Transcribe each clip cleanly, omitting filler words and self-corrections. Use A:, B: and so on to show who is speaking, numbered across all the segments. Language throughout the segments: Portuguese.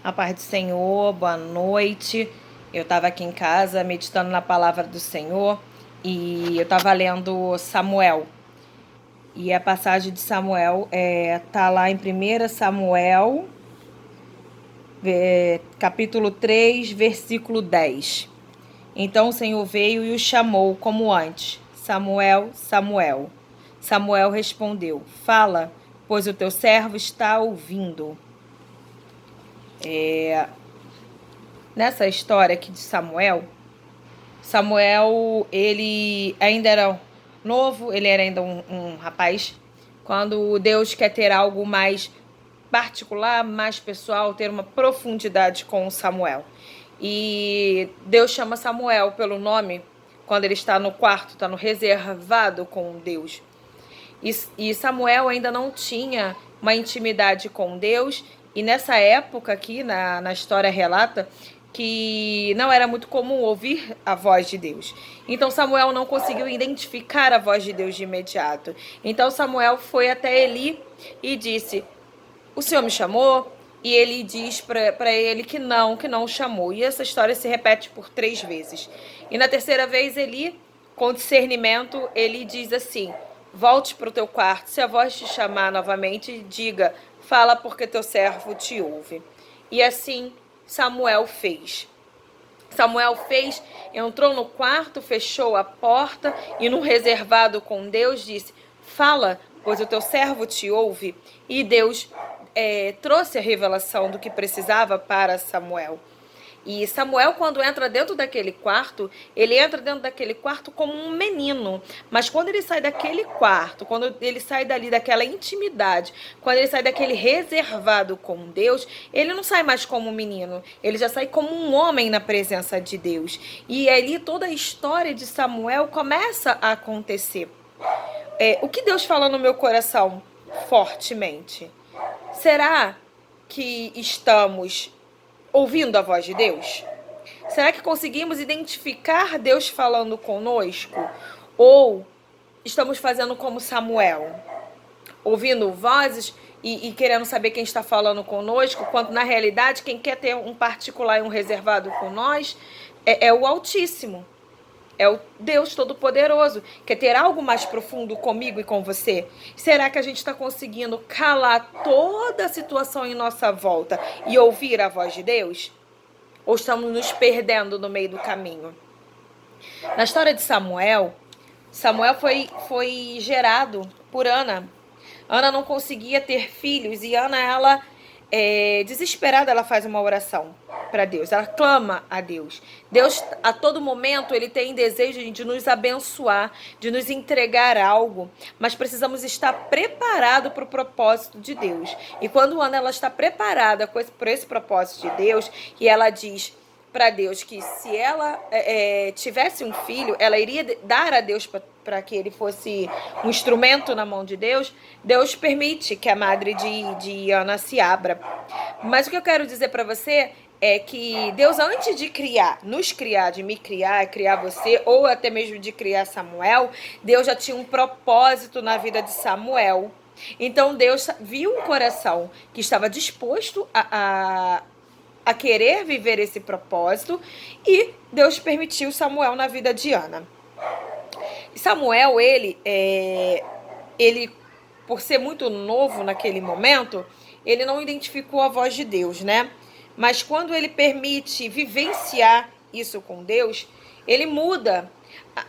A: A paz do Senhor, boa noite. Eu estava aqui em casa meditando na palavra do Senhor e eu estava lendo Samuel. E a passagem de Samuel tá lá em 1 Samuel, capítulo 3, versículo 10. Então o Senhor veio e o chamou como antes: Samuel, Samuel. Samuel respondeu: Fala, pois o teu servo está ouvindo. Nessa história aqui de Samuel, ele ainda era novo, ele era ainda um rapaz. Quando Deus quer ter algo mais particular, mais pessoal, ter uma profundidade com Samuel. E Deus chama Samuel pelo nome quando ele está no quarto, está no reservado com Deus. E Samuel ainda não tinha uma intimidade com Deus. E nessa época aqui, na história relata que não era muito comum ouvir a voz de Deus. Então Samuel não conseguiu identificar a voz de Deus de imediato. Então Samuel foi até Eli e disse: o Senhor me chamou? E ele diz para ele que não chamou. E essa história se repete por 3 vezes. E na terceira vez, Eli, com discernimento, ele diz assim: volte para o teu quarto, se a voz te chamar novamente, diga: fala, porque teu servo te ouve. E assim Samuel fez. Entrou no quarto, fechou a porta e num reservado com Deus disse: fala, pois o teu servo te ouve. E Deus trouxe a revelação do que precisava para Samuel. E Samuel, quando entra dentro daquele quarto, ele entra dentro daquele quarto como um menino. Mas quando ele sai daquele quarto, quando ele sai dali daquela intimidade, quando ele sai daquele reservado com Deus, ele não sai mais como um menino. Ele já sai como um homem na presença de Deus. E ali toda a história de Samuel começa a acontecer. O que Deus fala no meu coração fortemente? Será que estamos ouvindo a voz de Deus? Será que conseguimos identificar Deus falando conosco? Ou estamos fazendo como Samuel, ouvindo vozes e querendo saber quem está falando conosco, quando na realidade quem quer ter um particular e um reservado com nós é o Altíssimo. É o Deus Todo-Poderoso. Quer ter algo mais profundo comigo e com você? Será que a gente está conseguindo calar toda a situação em nossa volta e ouvir a voz de Deus? Ou estamos nos perdendo no meio do caminho? Na história de Samuel foi gerado por Ana. Ana não conseguia ter filhos e Ana, ela desesperada, ela faz uma oração para Deus, ela clama a Deus. Deus, a todo momento, ele tem desejo de nos abençoar, de nos entregar algo, mas precisamos estar preparados para o propósito de Deus. E quando Ana ela está preparada por esse propósito de Deus, e ela diz para Deus que se ela tivesse um filho, ela iria dar a Deus para que ele fosse um instrumento na mão de Deus. Deus permite que a madre de Ana se abra. Mas o que eu quero dizer para você é que Deus, antes de nos criar, de me criar, criar você, ou até mesmo de criar Samuel, Deus já tinha um propósito na vida de Samuel. Então Deus viu um coração que estava disposto a querer viver esse propósito, e Deus permitiu Samuel na vida de Ana. Samuel, ele por ser muito novo naquele momento, ele não identificou a voz de Deus, né? Mas quando ele permite vivenciar isso com Deus, ele muda,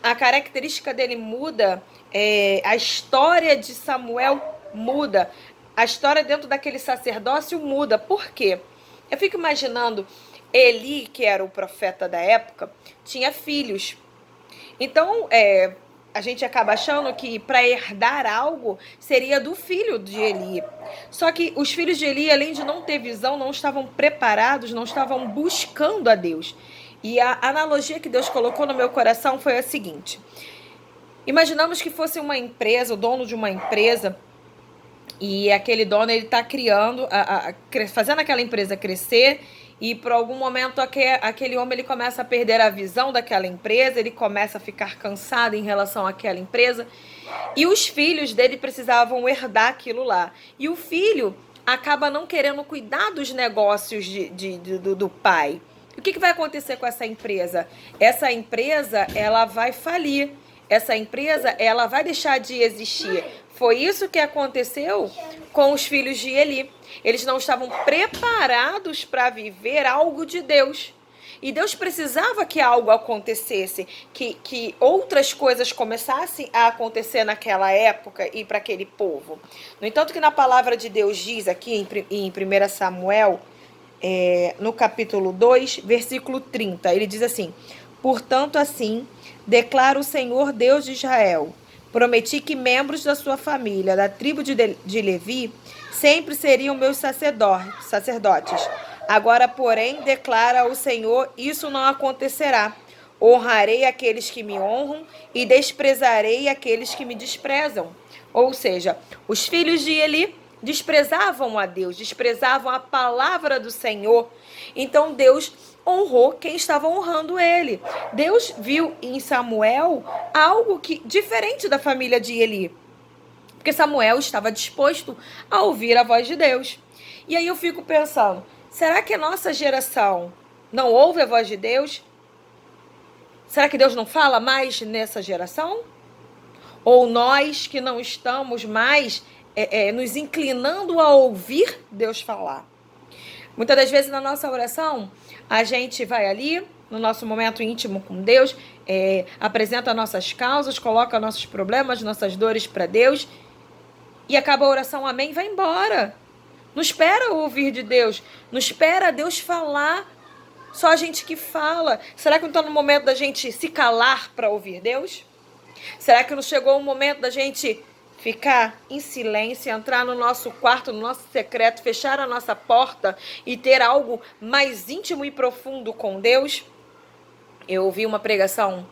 A: a característica dele muda, a história de Samuel muda, a história dentro daquele sacerdócio muda. Por quê? Eu fico imaginando, Eli, que era o profeta da época, tinha filhos. Então, a gente acaba achando que para herdar algo seria do filho de Eli. Só que os filhos de Eli, além de não ter visão, não estavam preparados, não estavam buscando a Deus. E a analogia que Deus colocou no meu coração foi a seguinte: imaginamos que fosse uma empresa, o dono de uma empresa, e aquele dono, ele está criando, fazendo aquela empresa crescer, e por algum momento aquele homem ele começa a perder a visão daquela empresa, ele começa a ficar cansado em relação àquela empresa, e os filhos dele precisavam herdar aquilo lá. E o filho acaba não querendo cuidar dos negócios do pai. O que vai acontecer com essa empresa? Essa empresa, ela vai falir. Essa empresa, ela vai deixar de existir. Foi isso que aconteceu com os filhos de Eli. Eles não estavam preparados para viver algo de Deus. E Deus precisava que algo acontecesse, que outras coisas começassem a acontecer naquela época e para aquele povo. No entanto, que na palavra de Deus diz aqui em 1 Samuel, no capítulo 2, versículo 30, ele diz assim: portanto, assim declara o Senhor Deus de Israel: prometi que membros da sua família, da tribo de Levi, sempre seriam meus sacerdotes. Agora, porém, declara o Senhor, isso não acontecerá. Honrarei aqueles que me honram e desprezarei aqueles que me desprezam. Ou seja, os filhos de Eli desprezavam a Deus, desprezavam a palavra do Senhor. Então Deus honrou quem estava honrando ele. Deus viu em Samuel algo diferente da família de Eli. Porque Samuel estava disposto a ouvir a voz de Deus. E aí eu fico pensando, será que a nossa geração não ouve a voz de Deus? Será que Deus não fala mais nessa geração? Ou nós que não estamos mais nos inclinando a ouvir Deus falar? Muitas das vezes na nossa oração, a gente vai ali, no nosso momento íntimo com Deus, apresenta nossas causas, coloca nossos problemas, nossas dores para Deus, e acaba a oração, amém, vai embora. Não espera ouvir de Deus, não espera Deus falar, só a gente que fala. Será que não está no momento da gente se calar para ouvir Deus? Será que não chegou o momento da gente ficar em silêncio, entrar no nosso quarto, no nosso secreto, fechar a nossa porta e ter algo mais íntimo e profundo com Deus? Eu ouvi uma pregação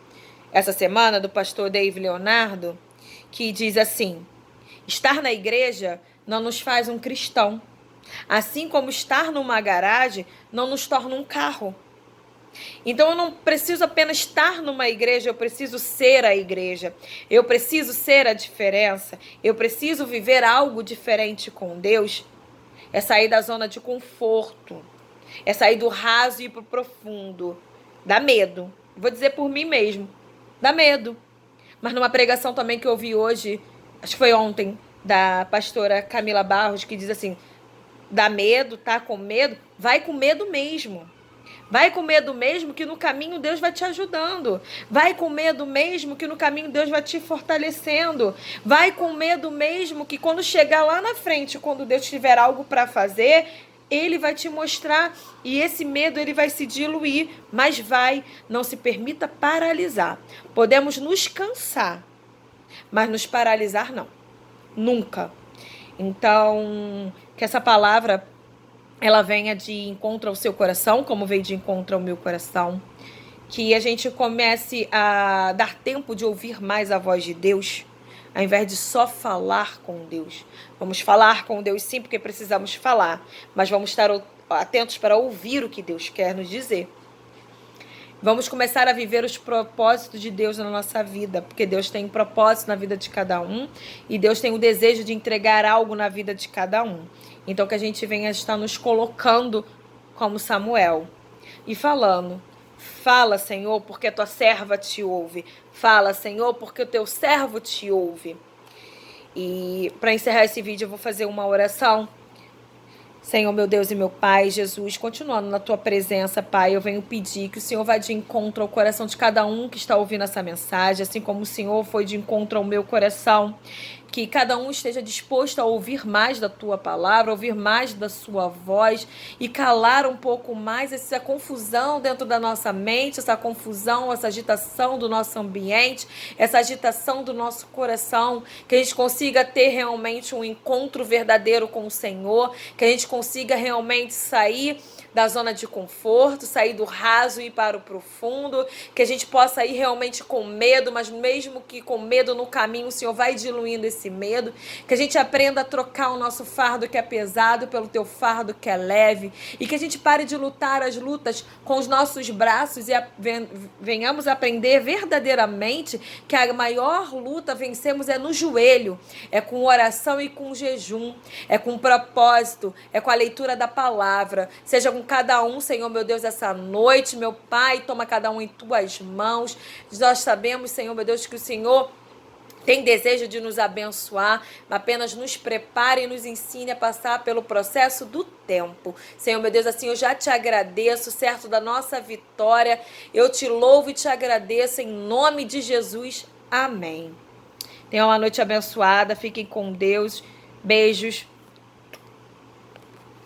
A: essa semana do pastor David Leonardo, que diz assim: estar na igreja não nos faz um cristão, assim como estar numa garagem não nos torna um carro. Então eu não preciso apenas estar numa igreja, eu preciso ser a igreja. Eu preciso ser a diferença. Eu preciso viver algo diferente com Deus. É sair da zona de conforto. É sair do raso e ir pro profundo. Dá medo. Vou dizer por mim mesmo. Dá medo. Mas numa pregação também que eu ouvi hoje, acho que foi ontem, da pastora Camila Barros, que diz assim: dá medo, tá com medo? Vai com medo mesmo. Vai com medo mesmo, que no caminho Deus vai te ajudando. Vai com medo mesmo, que no caminho Deus vai te fortalecendo. Vai com medo mesmo, que quando chegar lá na frente, quando Deus tiver algo para fazer, Ele vai te mostrar. E esse medo, ele vai se diluir. Mas não se permita paralisar. Podemos nos cansar, mas nos paralisar não. Nunca. Então, que essa palavra ela venha de encontro ao seu coração, como veio de encontro ao meu coração. Que a gente comece a dar tempo de ouvir mais a voz de Deus, ao invés de só falar com Deus. Vamos falar com Deus sim, porque precisamos falar, mas vamos estar atentos para ouvir o que Deus quer nos dizer. Vamos começar a viver os propósitos de Deus na nossa vida, porque Deus tem um propósito na vida de cada um e Deus tem o desejo de entregar algo na vida de cada um. Então que a gente venha estar nos colocando como Samuel e falando: fala, Senhor, porque a tua serva te ouve. Fala, Senhor, porque o teu servo te ouve. E para encerrar esse vídeo eu vou fazer uma oração. Senhor, meu Deus e meu Pai, Jesus, continuando na tua presença, Pai, eu venho pedir que o Senhor vá de encontro ao coração de cada um que está ouvindo essa mensagem, assim como o Senhor foi de encontro ao meu coração. Que cada um esteja disposto a ouvir mais da tua palavra, ouvir mais da sua voz e calar um pouco mais essa confusão dentro da nossa mente, essa confusão, essa agitação do nosso ambiente, essa agitação do nosso coração, que a gente consiga ter realmente um encontro verdadeiro com o Senhor, que a gente consiga realmente sair da zona de conforto, sair do raso e ir para o profundo, que a gente possa ir realmente com medo, mas mesmo que com medo no caminho, o Senhor vai diluindo esse esse medo, que a gente aprenda a trocar o nosso fardo que é pesado pelo teu fardo que é leve, e que a gente pare de lutar as lutas com os nossos braços e venhamos aprender verdadeiramente que a maior luta vencemos é no joelho, é com oração e com jejum, é com propósito, é com a leitura da palavra. Seja com cada um, Senhor meu Deus, essa noite, meu Pai, toma cada um em tuas mãos. Nós sabemos, Senhor meu Deus, que o Senhor tem desejo de nos abençoar, apenas nos prepare e nos ensine a passar pelo processo do tempo. Senhor, meu Deus, assim eu já te agradeço, certo da nossa vitória. Eu te louvo e te agradeço em nome de Jesus. Amém. Tenham uma noite abençoada, fiquem com Deus. Beijos.